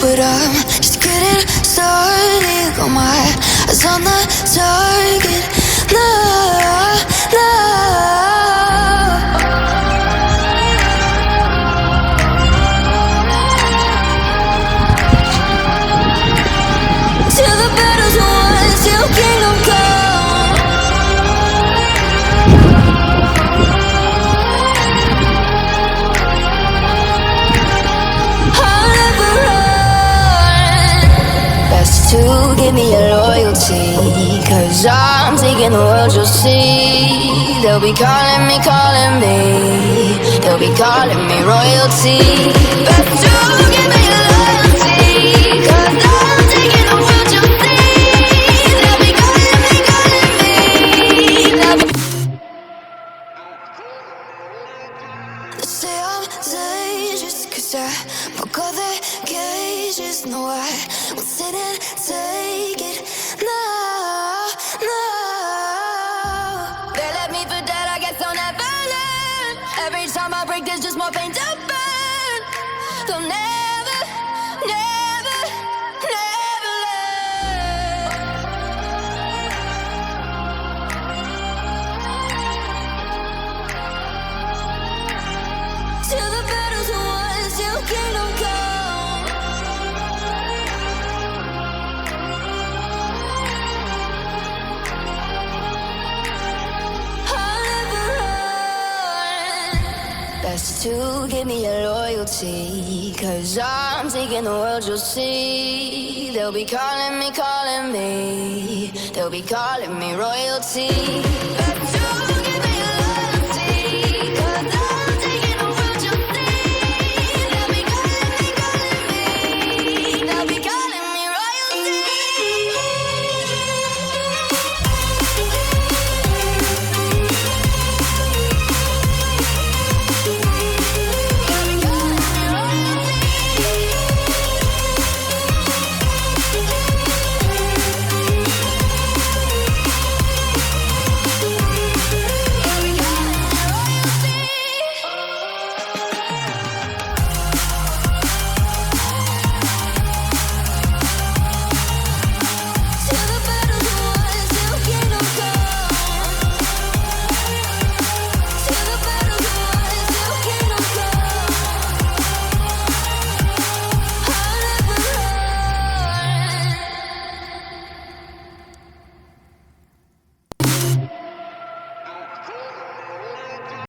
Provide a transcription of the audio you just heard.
but I'm just getting started. Got my eyes on the target. No, no. Till the battle's won, till kingdom come. I'll never run. Best to give me your loyalty, 'cause I'm taking the world, you'll see. They'll be calling me, they'll be calling me royalty. Best to give me your loyalty, 'cause I'm taking the world, you'll see. They'll be calling me, They say I'm dangerous, 'cause I broke all the cages. No, I won't sit and take it. No, no. They left me for dead, I guess I'll never learn. Every time I break, there's just more pain to burn. They'll never, never, never learn. Till the battle's won, till kingdom come. I'll never run. Best to give me your loyalty, 'cause I'm taking the world, you'll see. They'll be calling me, they'll be calling me royalty.